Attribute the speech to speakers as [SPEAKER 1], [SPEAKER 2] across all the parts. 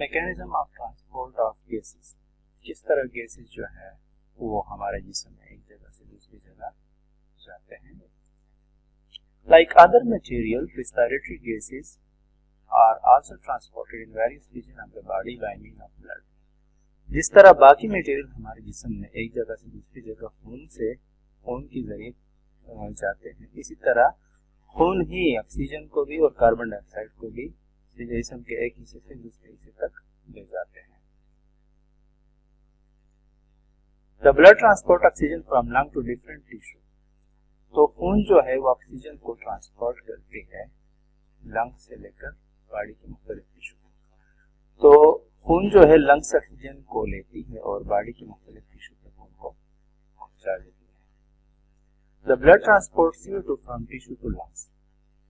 [SPEAKER 1] Mechanism of transport of gases, किस तरह gases जो है वो हमारे जिस्म में एक जगह से दूसरी जगह जाते हैं। Like other material, respiratory gases are also transported in various region of the body by mean of blood. जिस तरह बाकी मटेरियल हमारे जिस्म में एक जगह से दूसरी जगह खून के जरिए जाते हैं, इसी तरह खून ही ऑक्सीजन को भी और कार्बन डाइऑक्साइड को भी जिस्म के एक हिस्से से दूसरे हिस्से तक ले जाते हैं। The blood transport oxygen from lung to different tissue, तो खून जो है वो ऑक्सीजन को ट्रांसपोर्ट करती है लंग से लेकर बॉडी के मुख्तलिफ टिश्यू तक। तो खून जो है लंग से ऑक्सीजन को लेती है और बॉडी के मुख्तलिफ टिश्यू तक खून को पहुंचा देती है। The blood transport CO2 from tissue to lungs,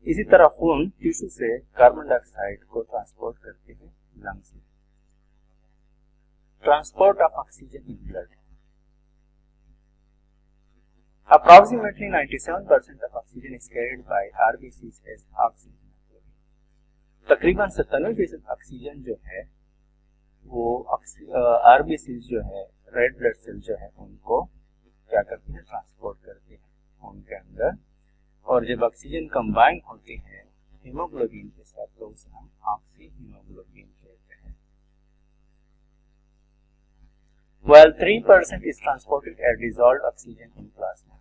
[SPEAKER 1] इसी तरह खून टिश्यू से कार्बन डाइऑक्साइड को ट्रांसपोर्ट करते हैं लंग्स में। Transport of oxygen in blood, approximately 97% of oxygen is carried by RBCs as oxygen। तकरीबन 97% ऑक्सीजन जो है वो RBCs जो है, रेड ब्लड सेल जो है, उनको क्या करती है, ट्रांसपोर्ट करती है खून के अंदर। और जब ऑक्सीजन कंबाइन होती है हीमोग्लोबिन के साथ तो उसे हम ऑक्सी हीमोग्लोबिन कहते हैं। While 3% is transported as dissolved oxygen in plasma,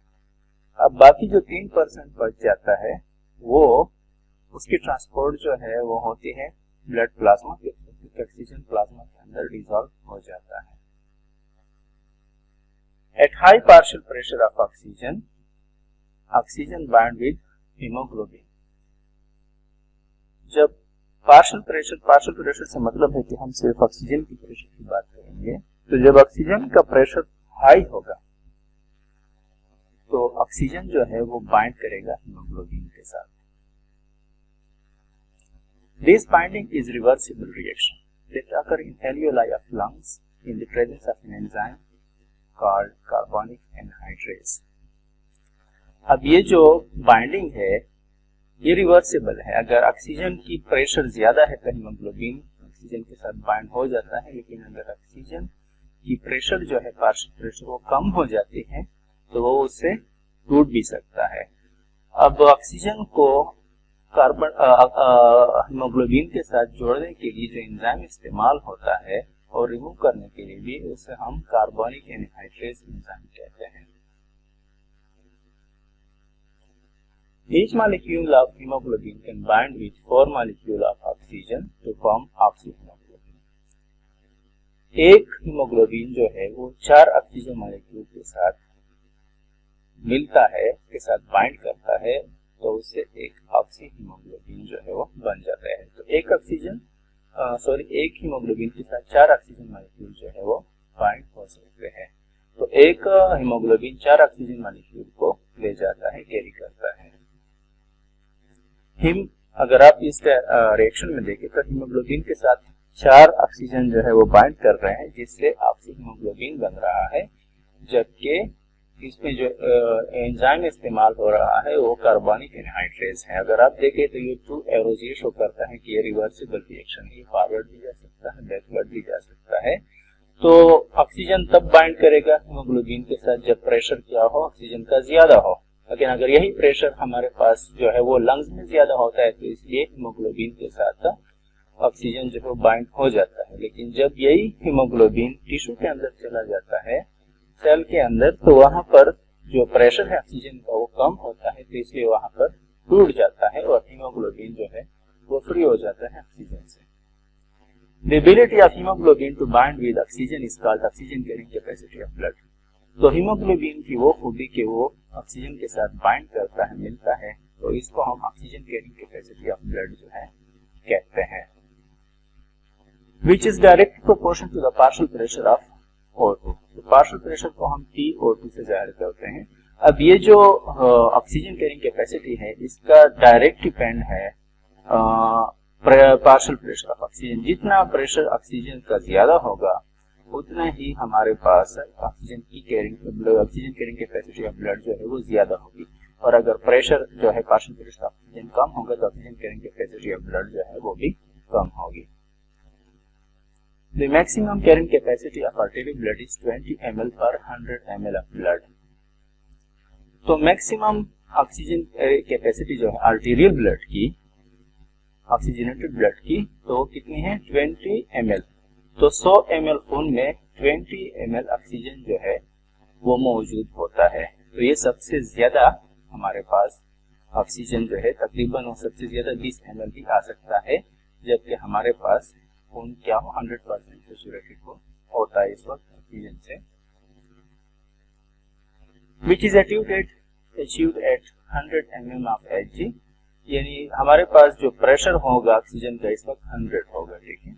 [SPEAKER 1] अब बाकी जो 3% बच जाता है वो उसकी ट्रांसपोर्ट जो है वो होती है ब्लड प्लाज्मा के थ्रू, ऑक्सीजन प्लाज्मा के अंदर डिसॉल्व हो जाता है। At high partial pressure of oxygen, oxygen bind with haemoglobin. जब पार्शियल प्रेशर से मतलब है कि हम सिर्फ ऑक्सीजन की प्रेशर की बात करेंगे, तो जब ऑक्सीजन का प्रेशर हाई होगा तो ऑक्सीजन जो है वो बाइंड करेगा हीमोग्लोबिन के साथ। This binding is reversible reaction that occur in alveoli of lungs in the presence of an enzyme called carbonic anhydrase। अब ये जो बाइंडिंग है ये रिवर्सिबल है। अगर ऑक्सीजन की प्रेशर ज्यादा है तो हीमोग्लोबिन ऑक्सीजन के साथ बाइंड हो जाता है, लेकिन अगर ऑक्सीजन की प्रेशर जो है, पार्शियल प्रेशर, वो कम हो जाती है तो वो उससे टूट भी सकता है। अब ऑक्सीजन को कार्बन हीमोग्लोबिन के साथ जोड़ने के लिए जो एंजाइम इस्तेमाल होता है और रिमूव करने के लिए भी उसे हम कार्बोनिक एनहाइड्रेस एंजाइम कहते हैं। Each molecule of hemoglobin can bind with 4 molecules of oxygen to form oxyhemoglobin। एक हीमोग्लोबिन जो है वो 4 ऑक्सीजन मॉलिक्यूल के साथ मिलता है, के साथ बाइंड करता है, तो उससे एक ऑक्सी हीमोग्लोबिन जो है वो बन जाता है। तो एक हीमोग्लोबिन के साथ 4 ऑक्सीजन मॉलिक्यूल जो है वो बाइंड हो सकते हैं। तो एक हीमोग्लोबिन 4 ऑक्सीजन मॉलिक्यूल को ले जाता है, कैरी करता है। अगर आप इस रिएक्शन में देखें तो हीमोग्लोबिन के साथ 4 ऑक्सीजन जो है वो बाइंड कर रहे हैं, जिससे ऑक्सी हीमोग्लोबिन बन रहा है, जबकि इसमें जो एंजाइम इस्तेमाल हो रहा है वो कार्बोनिक एनहाइड्रेस है। अगर आप देखें तो ये 2 एरोज ये शो करता है कि ये रिवर्सिबल रिएक्शन है, फॉरवर्ड भी जा सकता है, बैकवर्ड भी जा सकता है। तो ऑक्सीजन तब बाइंड करेगा हीमोग्लोबिन के साथ जब प्रेशर क्या हो, ऑक्सीजन का ज्यादा हो। लेकिन अगर यही प्रेशर हमारे पास जो है वो लंग्स में ज्यादा होता है तो इसलिए हीमोग्लोबिन के साथ ऑक्सीजन जो है बाइंड हो जाता है। लेकिन जब यही हीमोग्लोबिन टिश्यू के अंदर चला जाता है, सेल के अंदर, तो वहां पर जो प्रेशर है ऑक्सीजन का वो कम होता है, तो इसलिए वहां पर टूट जाता है और हीमोग्लोबिन जो है वो फ्री हो जाता है ऑक्सीजन से। The ability of hemoglobin to bind with oxygen is called oxygen carrying capacity of blood। तो हीमोग्लोबिन की वो खूबी कि वो ऑक्सीजन के साथ बाइंड करता है, मिलता है, तो इसको हम oxygen carrying capacity of blood जो है कहते हैं। Which is direct proportion to the partial pressure of O2। तो पार्शियल प्रेशर को हम PO2 से जाहिर करते हैं। अब ये जो ऑक्सीजन कैरिंग कैपेसिटी है इसका डायरेक्ट डिपेंड है पार्शियल प्रेशर ऑफ ऑक्सीजन। जितना प्रेशर ऑक्सीजन का ज्यादा होगा उतना ही हमारे पास oxygen carrying capacity of blood जो है वो ज्यादा होगी। और अगर प्रेशर जो है पार्शियल प्रेशर ऑफ ऑक्सीजन कम होगा तो oxygen carrying capacity of blood जो है वो भी कम होगी। The maximum carrying capacity of arterial blood is 20 ml per 100 ml of blood. तो मैक्सिमम ऑक्सीजन कैपेसिटी जो है आर्टेरियल ब्लड की, ऑक्सीजनेटेड ब्लड की, तो कितनी है 20 ml। तो 100 ml खून में 20 ml ऑक्सीजन जो है वो मौजूद होता है। तो ये सबसे ज्यादा हमारे पास ऑक्सीजन जो है तकरीबन वो सबसे ज्यादा 20 ml ही आ सकता है, जबकि हमारे पास खून क्या हो 100% सैचुरेटेड होता है इस वक्त ऑक्सीजन से, which is achieved at 100 mm of Hg, यानी हमारे पास जो प्रेशर होगा ऑक्सीजन का इस वक्त 100 होगा। ठीक है,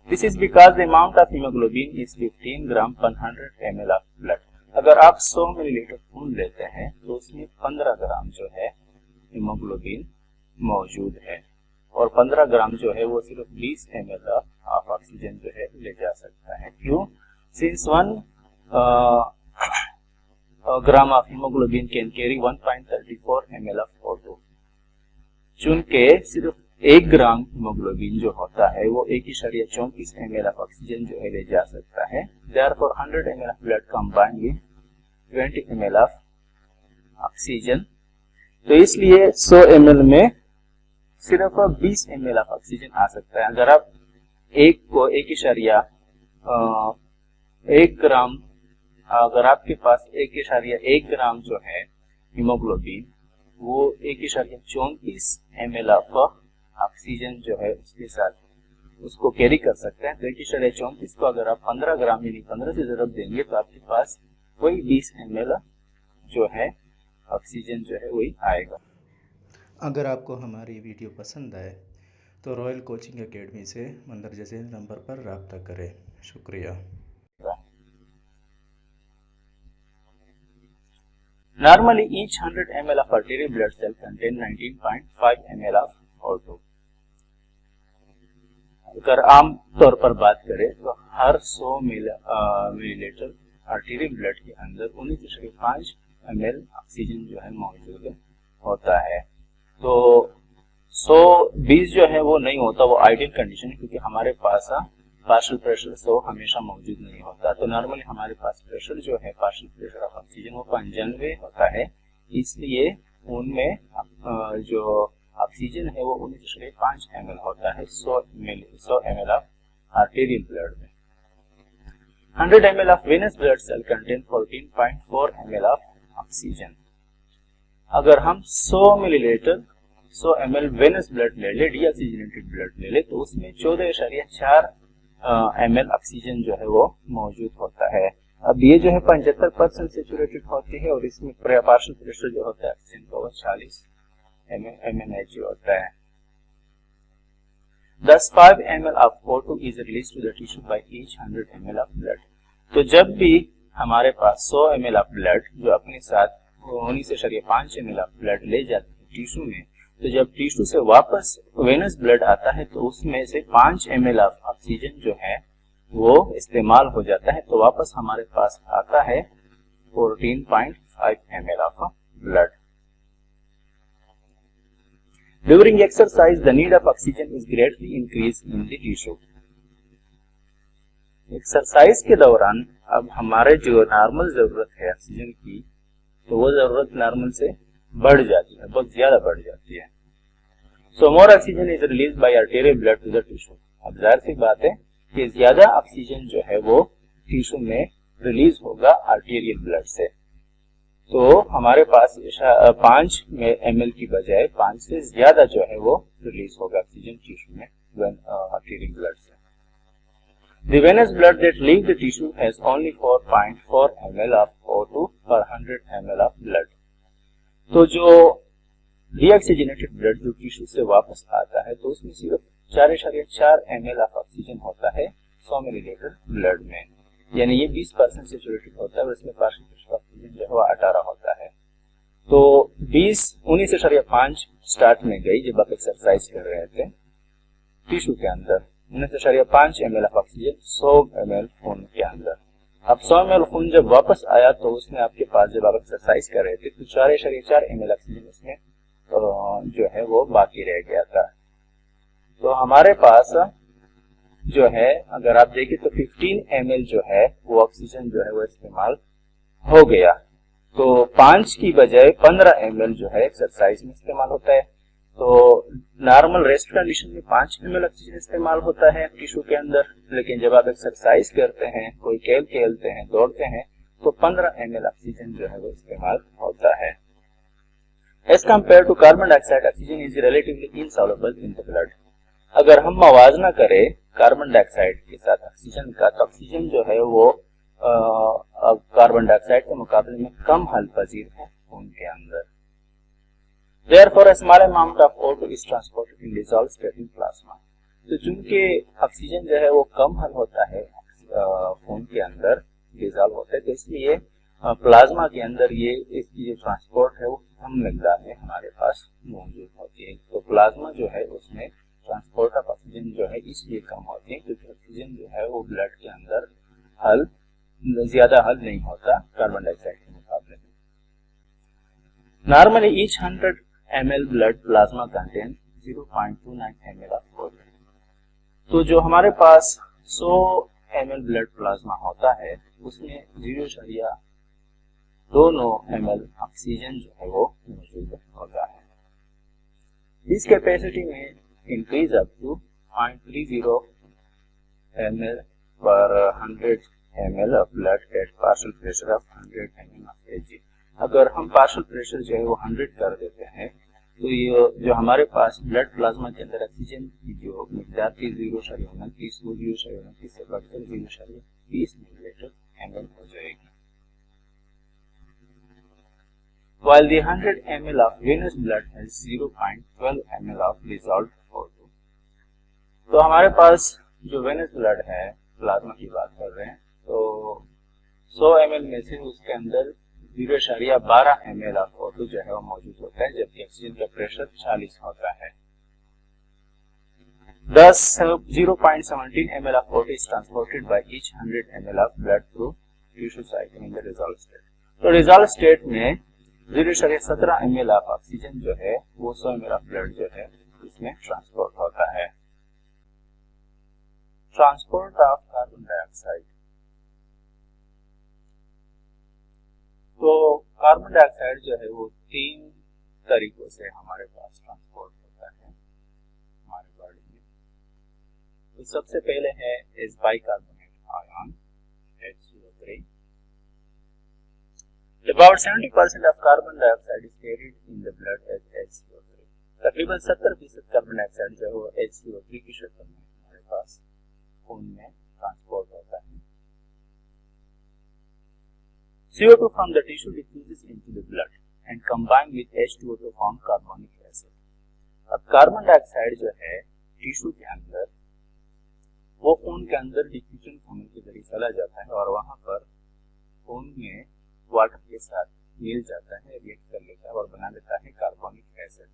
[SPEAKER 1] this is because the amount of haemoglobin is 15 ग्राम पर 100 ml ऑफ ब्लड। अगर आप 100 मिलीलीटर खून लेते हैं तो उसमें 15 ग्राम जो है हीमोग्लोबिन मौजूद है, और 15 ग्राम जो है वो सिर्फ 20 ml ऑफ ऑक्सीजन जो है ले जा सकता है। क्यों? Since 1 gram of haemoglobin can carry 1.34 ml of O2। चूंकि सिर्फ 1 ग्राम हीमोग्लोबिन जो होता है वो 1.34 ml ऑफ ऑक्सीजन जो है ले जा सकता है। Therefore 100 ml of blood combined with 20 ml of oxygen, तो इसलिए 100 ml में सिर्फ 20 ml ऑफ ऑक्सीजन आ सकता है। अगर आप 1 ग्राम, अगर आपके पास 1.1 ग्राम जो है हीमोग्लोबिन, वो 1.34 ml ऑफ ऑक्सीजन जो है उसके साथ उसको कैरी कर सकते हैं। तो 1.34 को अगर आप 15 ग्राम यानी 15 से जरूर देंगे तो आपके पास वही 20 ml जो है ऑक्सीजन जो है वही आएगा।
[SPEAKER 2] अगर आपको हमारी वीडियो पसंद आए तो रॉयल कोचिंग एकेडमी से मंदरजा से नंबर पर रब्ता करें। शुक्रिया।
[SPEAKER 1] Normally each 100 ml of arterial blood cell contain 19.5 ml of O2। अगर आम तौर पर बात करें तो हर 100 मिलीलीटर आर्टेरियल ब्लड के अंदर 19.5 ml ऑक्सीजन जो है मौजूद होता है। तो 120 जो है वो नहीं होता, वो आइडियल कंडीशन, क्योंकि हमारे पास पार्शियल प्रेशर 100 हमेशा मौजूद नहीं होता। तो नॉर्मली हमारे पास प्रेशर जो है पार्शियल प्रेशर ऑफ ऑक्सीजन वो 95 होता है, इसलिए उनमें जो ऑक्सीजन है वो 19.5 ml होता है 100 ml ऑफ आर्टेरियल ब्लड में। 100 ml of venous blood cell contain 14.4 ml of oxygen. अगर हम 100 मिलीलीटर 100 ml वेनस ब्लड ले ले, डीऑक्सीजनेटेड ब्लड ले ले, तो उसमें 14.4 ml ऑक्सीजन जो है वो मौजूद होता है। अब ये जो है 75% सैचुरेटेड होती है, और इसमें पार्शियल प्रेशर जो होता है ऑक्सीजन का वो 40 mmHg होता है। Thus 5 ml of O2 is released to the tissue by each 100 ml of blood। तो जब भी हमारे पास 100 ml ऑफ ब्लड जो अपने साथ 19.5 ml ऑफ ब्लड ले जाते हैं टिश्यू में, तो जब टिश्यू से वापस वेनस ब्लड आता है तो उसमें से 5 ml ऑफ ऑक्सीजन जो है वो इस्तेमाल हो जाता है, तो वापस हमारे पास आता है 14.5 ml of blood. During exercise the need of oxygen is greatly increase in the tissue. Exercise के दौरान अब हमारे जो नॉर्मल जरूरत है ऑक्सीजन की, तो वो जरूरत नॉर्मल से बढ़ जाती है, बहुत ज्यादा बढ़ जाती है। So more oxygen is release by arterial blood to the tissue. अब जाहिर सी बात है कि ज्यादा ऑक्सीजन जो है वो टिश्यू में रिलीज होगा आर्टेरियल ब्लड से। तो हमारे पास 5 ml की बजाय 5 से ज्यादा जो है वो रिलीज होगा ऑक्सीजन टिश्यू में आर्टेरियल ब्लड से। The venous blood that leaves the tissue has only 4.4 ml of O2 per 100 ml of blood। तो जो डीऑक्सीजनेटेड ब्लड जो टिश्यू से वापस आता है तो उसमें सिर्फ 4.4 ml ऑफ ऑक्सीजन होता है 100 मिलीलीटर ब्लड में, यानी ये 20% सैचुरेटेड होता है, और इसमें पार्शियल प्रेशर ऑक्सीजन जो है वो 18 होता है। तो 19.5 स्टार्ट में गई जब आप एक्सरसाइज कर रहे थे टिश्यू के अंदर, 19.5 ml ऑफ ऑक्सीजन 100 ml खून के अंदर। अब 100 ml खून जब वापस आया तो उसमें आपके पास जब आप एक्सरसाइज कर रहे थे तो 4.4 ml ऑक्सीजन उसमें जो है वो बाकी रह गया था। तो हमारे पास जो है अगर आप देखें तो 15 ml जो है वो ऑक्सीजन जो है वो इस्तेमाल हो गया। तो 5 की बजाय 15 ml जो है एक्सरसाइज में इस्तेमाल होता है। तो नॉर्मल रेस्ट कंडीशन में 5 ml ऑक्सीजन इस्तेमाल होता है टिश्यू के अंदर, लेकिन जब आप एक्सरसाइज करते हैं, कोई खेल खेलते हैं, दौड़ते हैं, तो 15 ml ऑक्सीजन जो है वो इस्तेमाल होता है। As compare to carbon dioxide, oxygen is relatively insoluble in the blood. अगर हम मवाजना करें कार्बन डाइऑक्साइड के साथ ऑक्सीजन का, तो ऑक्सीजन जो है वो कार्बन डाइऑक्साइड के मुकाबले में कम हल पजीर है खून के अंदर। Therefore, a small amount of O2 is transported in dissolved state in plasma. तो चूंकि ऑक्सीजन जो है वो कम हल होता है खून के अंदर डिजॉल्व होता है, तो इसलिए प्लाज्मा के अंदर ये इसकी जो ट्रांसपोर्ट है वो कम मिकदार में हमारे पास मौजूद होती है। तो प्लाज्मा जो है उसमें ट्रांसपोर्ट ऑफ ऑक्सीजन जो है इसलिए कम होती है क्योंकि ऑक्सीजन जो है वो ब्लड के अंदर ज्यादा हल नहीं होता कार्बन डाइऑक्साइड के मुकाबले में। Normally each 100 ml blood plasma contain 0.29 ml of O2। तो जो हमारे पास 100 ml ब्लड प्लाज्मा होता है उसमें 0.29 ml ऑक्सीजन जो है वो मौजूद होता है। इस कैपेसिटी में इंक्रीज अप टू 0.30 ml पर 100 ml of blood at partial pressure of 100 mm of Hg। अगर हम पार्शियल प्रेशर जो है वो 100 कर देते हैं तो ये जो हमारे पास ब्लड प्लाज्मा के अंदर ऑक्सीजन की जो मिकदार थी 0.29 वो 0.29 से बढ़कर 0.20 मिलीलीटर ml हो जाएगी। While the 100 ml of venous blood has 0.12 ml of dissolved O2। तो हमारे पास जो वेनस ब्लड है, प्लाज्मा की बात कर रहे हैं, तो 100 ml में से उसके अंदर 0.12 ml ऑफ O2 जो है वो मौजूद होता है, जबकि ऑक्सीजन का प्रेशर 40 होता है। Thus 0.17 ml of O2 is transported by each 100 ml of blood through tissue cycle in the dissolved state। तो dissolved state में 0.17 ml ऑफ ऑक्सीजन जो है वो 100 ml ऑफ ब्लड जो है इसमें ट्रांसपोर्ट होता है। Transport of carbon dioxide. तो कार्बन डाइऑक्साइड जो है वो 3 तरीकों से हमारे पास ट्रांसपोर्ट होता है हमारे बॉडी में। तो सबसे पहले है as bicarbonate ion HCO3। About 70% of carbon dioxide is carried in the blood as HCO3। तकरीबन 70% कार्बन डाइऑक्साइड जो है वो HCO3 की शक्ल में हमारे पास खून में ट्रांसपोर्ट होता है। CO2 from the tissue diffuses into the blood and combine with H2O to form carbonic acid। अब कार्बन डाइऑक्साइड जो है टिश्यू के अंदर वो खून के अंदर डिफ्यूजन होने के जरिए चला जाता है और वहां पर खून में वाटर के साथ मिल जाता है, रिएक्ट कर लेता है और बना देता है carbonic acid.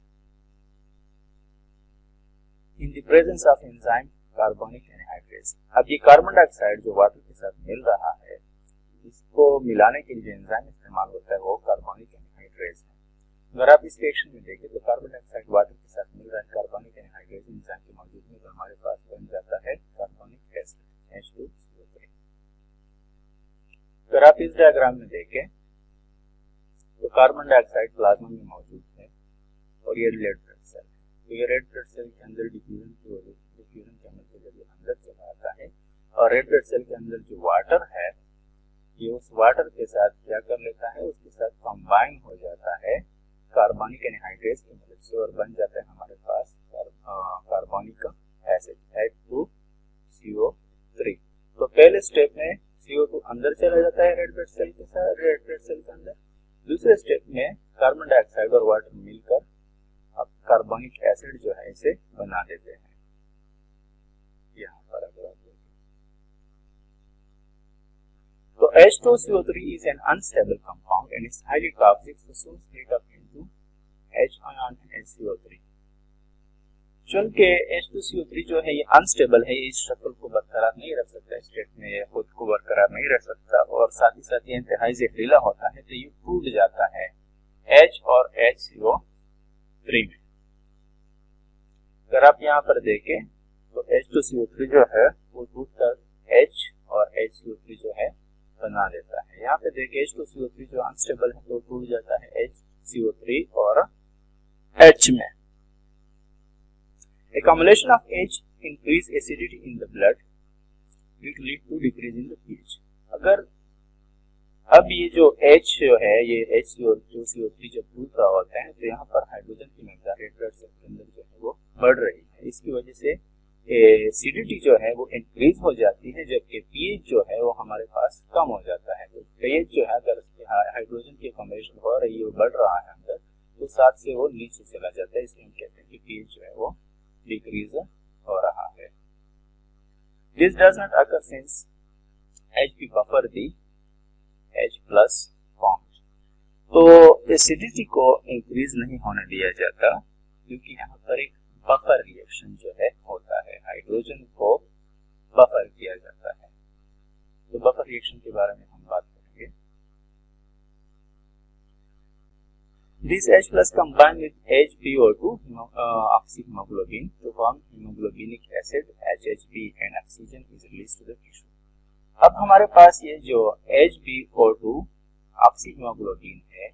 [SPEAKER 1] In the presence of enzyme carbonic anhydrase. अब ये कार्बन डाइऑक्साइड जो वाटर के साथ मिल रहा है, इसको मिलाने के लिए एंजाइम इस्तेमाल होता है वो कार्बोनिक एनहाइड्रेज है। अगर आप इस रिएक्शन में देखें तो कार्बन डाइऑक्साइड वाटर के साथ मिल रहा है कार्बोनिक एनहाइड्रेज एंजाइम के मौजूद में, तो हमारे पास बन जाता है कार्बोनिक एसिड H2CO3। अगर आप इस डायग्राम में देखें तो कार्बन डाइऑक्साइड प्लाज्मा में मौजूद है और ये रेड ब्लड सेल है। तो ये रेड ब्लड सेल के अंदर डिफ्यूजन की वजह से डिफ्यूजन के अंदर के जरिए अंदर चला आता है और रेड ब्लड सेल के अंदर जो वाटर है ये उस वाटर के साथ क्या कर लेता है, उसके साथ कंबाइन हो जाता है कार्बोनिक एनहाइड्रेज की मदद से और बन जाता है हमारे पास कार्बोनिक एसिड H2CO3। तो पहले स्टेप में CO2 अंदर चला जाता है रेड ब्लड सेल के साथ, रेड ब्लड सेल के अंदर। दूसरे स्टेप में कार्बन डाइऑक्साइड और वाटर मिलकर अब कार्बोनिक एसिड जो है इसे बना देते हैं। यहाँ पर अगर आप देखें तो H2CO3 is an unstable compound and is highly toxic, so soon split up into H ion HCO3। चूंकि H2CO3 जो है ये अनस्टेबल है, ये इस शक्ल को बरकरार नहीं रख सकता, स्टेट में ये खुद को बरकरार नहीं रख सकता और साथ ही साथ ये इंतहाई जहरीला होता है, तो ये टूट जाता है H और HCO3 में। अगर आप यहाँ पर देखें तो H2CO3 जो है वो टूटकर H और HCO3 जो है बना देता है। यहाँ पे देखिए H2CO3 जो अनस्टेबल है तो टूट जाता है HCO3 और H में। Accumulation of H increase acidity in the blood, it lead to decrease in the pH। अगर अब ये जो H जो है ये HCO3 जब टूट रहा होता है तो यहाँ पर हाइड्रोजन की मकदार रेड ब्लड सेल के अंदर जो है वो बढ़ रही है। इसकी वजह से एसिडिटी जो है वो इंक्रीज हो जाती है, जबकि पीएच जो है वो हमारे पास कम हो जाता है। तो पीएच जो है अगर हाइड्रोजन की कॉम्बिनेशन हो रही है, बढ़ रहा है अंदर, तो साथ से वो नीचे चला जाता है। इसलिए हम कहते हैं कि पीएच जो है वो डिक्रीज हो रहा है। This does not occur since Hb buffer the H plus formed. तो एसिडिटी को इंक्रीज नहीं होने दिया जाता क्योंकि यहाँ पर एक बफर रिएक्शन जो है होता है, हाइड्रोजन को बफर किया जाता है। तो बफर रिएक्शन के बारे में हम बात करेंगे। This H plus combined with HbO2 oxyhemoglobin to form hemoglobinic acid HHB and oxygen is released to the tissue। अब हमारे पास ये जो HbO2 ऑक्सीहीमोग्लोबिन है,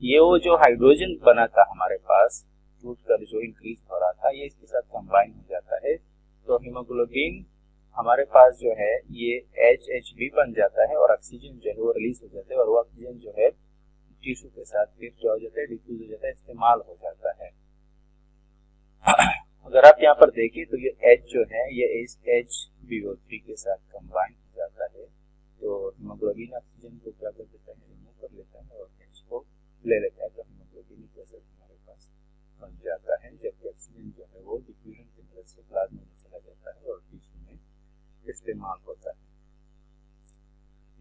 [SPEAKER 1] ये वो जो हाइड्रोजन बना था हमारे पास टूटकर जो इंक्रीज हो रहा था, ये इसके साथ कंबाइन हो जाता है। तो हीमोग्लोबिन हमारे पास जो है ये HHB बन जाता है और ऑक्सीजन जो है वो रिलीज हो जाता है और वो ऑक्सीजन जो है टिश्यू के साथ फिर क्या हो जाता है, डिफ्यूज हो जाता है, इस्तेमाल हो जाता है। अगर आप यहाँ पर देखिए तो ये H जो है ये इस HbO3 के साथ कंबाइन हो जाता है। तो हीमोग्लोबिन ऑक्सीजन को क्या कर देता है, रिमूव कर लेता है और H को ले लेता है। तो हीमोग्लोबिनिक एसिड हमारे पास बन जाता है, जबकि ऑक्सीजन जो है वो डिफ्यूजन की मदद से प्लाज्मा में चला जाता है और टिश्यू में इस्तेमाल होता है।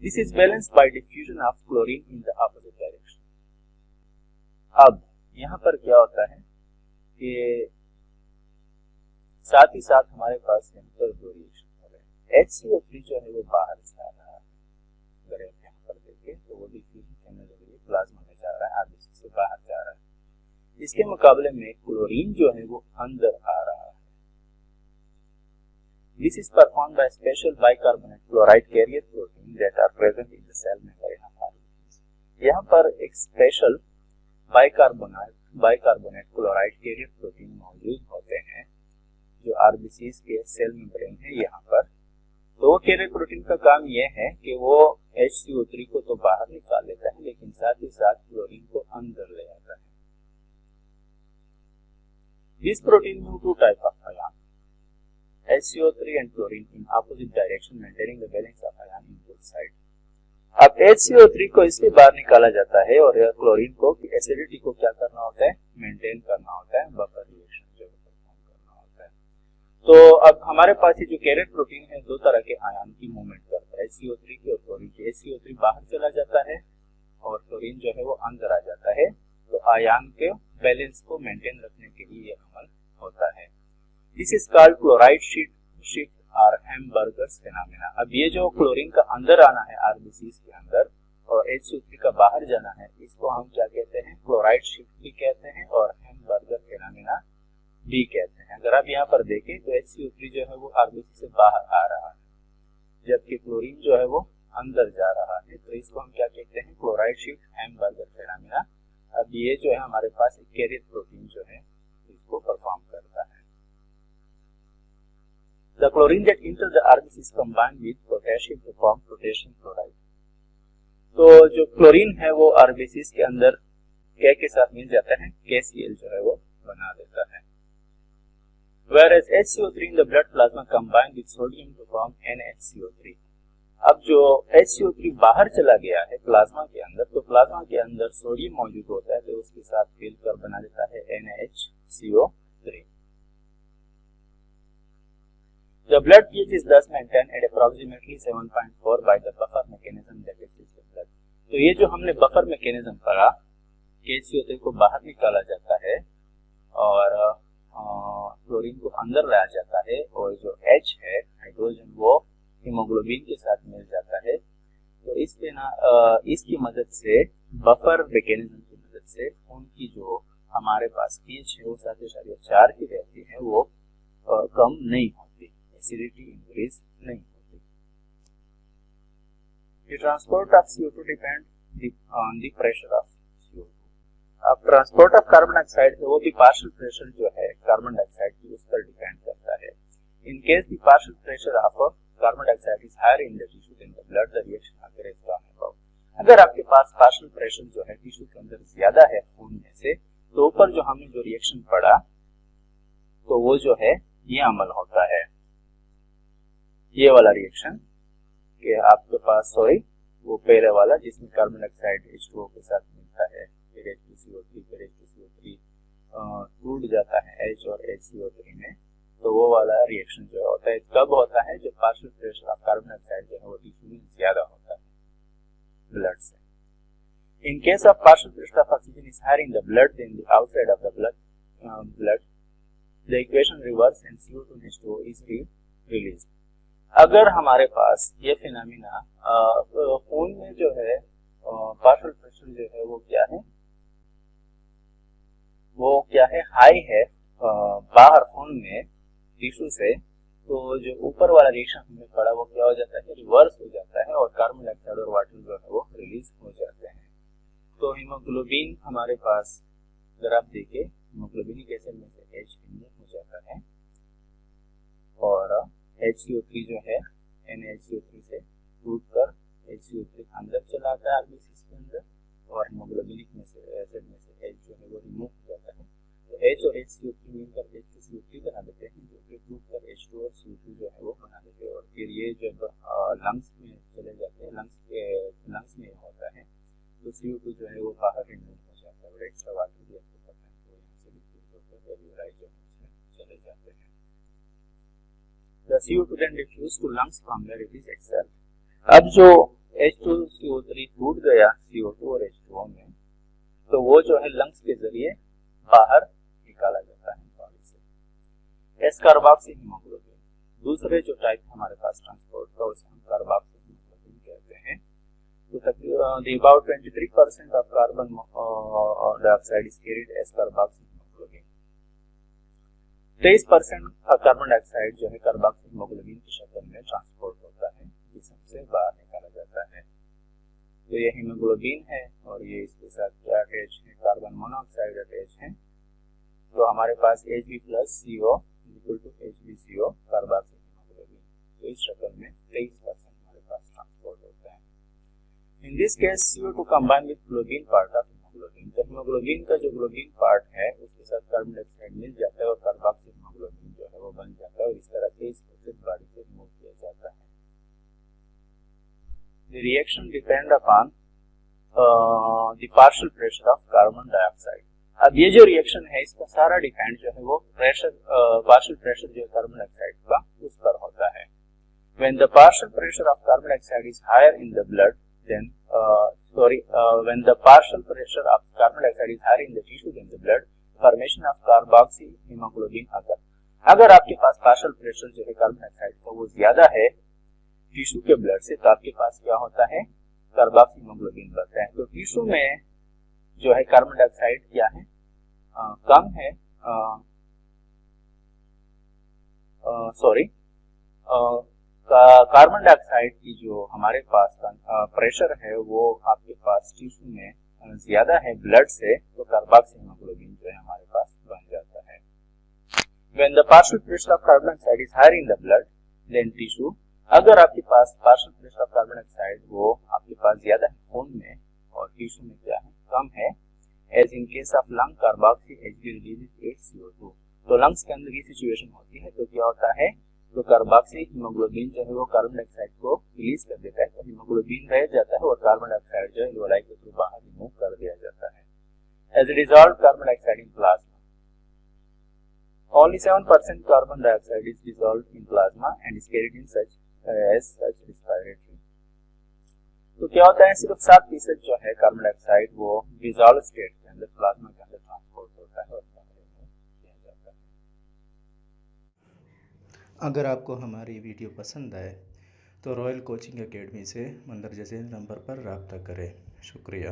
[SPEAKER 1] This is balanced bye diffusion of chlorine in the opposite direction. अब यहाँ पर क्या होता है कि साथ ही साथ हमारे पास यहाँ पर दो रिएक्शन हो रहे हैं। HCO3 जो है वो बाहर जा रहा है, अगर आप यहाँ पर देखें तो वो डिफ्यूजन करने के लिए प्लाज्मा में जा रहा है, आरबीसी से बाहर जा रहा है। इसके मुकाबले में क्लोरीन जो है वो अंदर आ रहा है। This is perform by special bicarbonate chloride carrier protein that are present in the cell membrane of RBC. यहाँ पर एक special bicarbonate chloride carrier protein मौजूद होते हैं जो आरबीसी के सेल मेम्ब्रेन है यहाँ पर। तो कैरियर प्रोटीन का काम यह है कि वो HCO3 को तो बाहर निकाल लेता है, लेकिन साथ ही साथ क्लोरीन को अंदर ले आता है। This protein move two type of ion, HCO3 and chlorine in opposite direction, maintaining the balance of ion in both sides। अब HCO3 को इसलिए बाहर निकाला जाता है और क्लोरीन को कि एसिडिटी को क्या करना होता है, मेंटेन करना होता है, बफर रिएक्शन जो परफॉर्म करना होता है। तो अब हमारे पास ये जो कैरियर प्रोटीन है दो तरह के आयन की मूवमेंट करता है, HCO3 की और क्लोरीन की। HCO3 बाहर चला जाता है और क्लोरीन जो है वो अंदर आ जाता है। तो आयन के बैलेंस को मेंटेन रखने के लिए ये अमल होता है। This is called chloride shift और हैमबर्गर्स फिनोमेना। अब ये जो क्लोरीन का अंदर आना है आरबीसी के अंदर और HCO3 का बाहर जाना है, इसको हम क्या कहते हैं, क्लोराइड शिफ्ट भी कहते हैं और हैमबर्गर फिनोमेना भी कहते हैं। अगर आप यहाँ पर देखें तो HCO3 जो है वो आरबीसी से बाहर आ रहा है, जबकि क्लोरीन जो है वो अंदर जा रहा है। तो इसको हम क्या कहते हैं, क्लोराइड शिफ्ट हैमबर्गर फिनोमेना। अब ये जो है हमारे पास एक कैरियर प्रोटीन जो है इसको परफॉर्म करता है। The chlorine that enters the RBC is combined with potassium to form potassium chloride। तो जो क्लोरीन है वो आरबीसी के अंदर क्या के साथ मिल जाता है, KCl जो है वो बना देता है। Whereas HCO3 in the blood plasma combined with sodium to form NaCO3। अब जो HCO3 बाहर चला गया है प्लाज्मा के अंदर, तो प्लाज्मा के अंदर सोडियम मौजूद होता है, तो उसके साथ मिलकर बना देता है NaHCO3। The blood pH is thus maintained at approximately 7.4 by the buffer mechanism that exists in blood। तो ये जो हमने बफर मैकेनिज्म पढ़ा कि HCO3 को बाहर निकाला जाता है और क्लोरीन को अंदर लाया जाता है और जो H है हाइड्रोजन वो हीमोग्लोबिन के साथ मिल जाता है। तो इसकी मदद से बफर मैकेनिज्म की मदद से खून की जो हमारे पास pH है वो 7.4 की रहती है, वो कम नहीं होती। एसिडिटी इंक्रीज नहीं होती। The transport of CO2 depend on the pressure of CO2। अब ट्रांसपोर्ट ऑफ कार्बन डाइऑक्साइड है वो भी पार्शियल प्रेशर जो है कार्बन डाइऑक्साइड की उस पर डिपेंड करता है। In case the partial pressure of carbon dioxide is higher in the tissue than the blood the reaction अगर इज कम अबव। अगर आपके पास पार्शियल प्रेशर जो है टिश्यू के अंदर ज्यादा है खून में से, तो ऊपर जो हमने जो रिएक्शन पढ़ा तो वो जो है ये अमल होता है, ये वाला रिएक्शन कि आपके पास वो पहले वाला जिसमें कार्बन डाइऑक्साइड H2O के साथ मिलता है, फिर H2CO3 फिर H2CO3 टूट जाता है H और HCO3 में, तो वो वाला रिएक्शन जो होता है कब होता है, जब partial pressure of carbon dioxide जो है वो टिश्यू में ज्यादा होता है ब्लड से। In case of partial pressure of oxygen is higher in the blood than the outside of the blood the equation reverse and CO2 and H2O is released. अगर हमारे पास ये फिनोमेना खून में जो है पार्शियल प्रेशर जो है वो क्या है हाई है बाहर खून में टिश्यू से, तो जो ऊपर वाला रिएक्शन हमने पढ़ा वो क्या हो जाता है, रिवर्स हो जाता है और कार्बन डाइऑक्साइड और वाटर जो है वो रिलीज हो जाते हैं। तो हीमोग्लोबिन हमारे पास अगर आप देखें हीमोग्लोबिनिक एसिड में से H रिमूव हो जाता है और HCO3 जो है NaHCO3 से टूट कर HCO3 अंदर चला आता है आरबीसी के अंदर और हीमोग्लोबिनिक में से एसिड में से H जो है वो रिमूव हो जाता है। तो H और HCO3 मिलकर H2CO3 बना देते हैं, जो कि टूट कर H2 और CO2 जो है वो बना देते हैं और फिर ये जब लंग्स में चले जाते हैं, लंग्स में होता है तो CO2 जो है वो बाहर रिमूव हो जाता है और एक्स्ट्रा वाटर भी आपको पता है तो यहाँ से डिफ्यूज होकर एल्वियोलाई जो है उसमें चले जाते हैं। The CO2 then diffuse to lungs from where it is exhaled। अब जो H2CO3 टूट गया CO2 और H2O में, तो वो जो है लंग्स के जरिए बाहर निकाला जाता है बॉडी से। एस कार्बोक्सी हीमोग्लोबिन, दूसरे जो टाइप हमारे पास ट्रांसपोर्ट का उसे हम कार्बोक्सी हीमोग्लोबिन कहते हैं। तो तकरीबन about 23% of carbon dioxide is carried as carboxy haemoglobin. 23% carbon dioxide जो है कार्बोक्सी हीमोग्लोबिन की शक्ल में ट्रांसपोर्ट होता है, जिसम से बाहर निकाला जाता है। तो ये हीमोग्लोबिन है और ये इसके साथ क्या अटैच है, कार्बन मोनोऑक्साइड अटैच है। तो हमारे पास Hb+CO equal to HbCO carboxy haemoglobin, तो इस शक्ल में 23% हमारे पास ट्रांसपोर्ट होता है। In this case CO2 combine with globin part of haemoglobin, तो हीमोग्लोबिन का जो ग्लोबिन पार्ट है उसके साथ कार्बन डाइऑक्साइड मिल जाता है और कार्बोक्सी हीमोग्लोबिन जो है वो बन जाता है और इस तरह से इस प्रोसेस बॉडी से रिमूव किया जाता है। The reaction depend upon the partial pressure of carbon dioxide। अब ये जो रिएक्शन है इसका सारा डिपेंड जो है वो प्रेशर पार्शियल प्रेशर जो है कार्बन डाइऑक्साइड का उस पर होता है। When the partial pressure of carbon dioxide is higher in the blood then when the partial pressure of carbon dioxide is higher in the tissue than the blood, formation of carboxy hemoglobin occur। अगर आपके पास partial pressure जो है carbon dioxide का वो ज्यादा है tissue के ब्लड से, तो आपके पास क्या होता है, कार्बोक्सी हीमोग्लोबिन बनता है। तो टिश्यू में जो है कार्बन डाइऑक्साइड क्या है, कम है, कार्बन डाइऑक्साइड की जो हमारे पास प्रेशर है वो आपके पास टिश्यू में ज्यादा है ब्लड से, तो कार्बोक्सी हीमोग्लोबिन जो है हमारे पास बन जाता है। When the partial pressure of carbon dioxide is higher in the blood than tissue, अगर आपके पास partial pressure of carbon dioxide वो आपके पास ज्यादा है खून में और टिश्यू में क्या है, कम है, as in case of lung carboxy Hb releases 8 CO2, तो लंग्स के अंदर ये सिचुएशन होती है तो क्या होता है, तो कार्बोक्सी हीमोग्लोबिन जो है वो कार्बन डाइऑक्साइड को रिलीज कर देता है, तो हीमोग्लोबिन रह जाता है और कार्बन डाइऑक्साइड जो है एल्वियोलाई के थ्रू बाहर रिमूव कर दिया जाता है। As a result carbon dioxide in plasma, only 7% carbon dioxide is dissolved in plasma and is carried in such respiratory। तो क्या होता है, सिर्फ 7% जो है कार्बन डाइऑक्साइड वो डिसॉल्व स्टेट के अंदर प्लाज्मा के अंदर ट्रांसपोर्ट होता है और किया जाता है।
[SPEAKER 2] अगर आपको हमारी वीडियो पसंद आए तो रॉयल कोचिंग एकेडमी से मंदरजा ज़ैन नंबर पर रब्ता करें। शुक्रिया।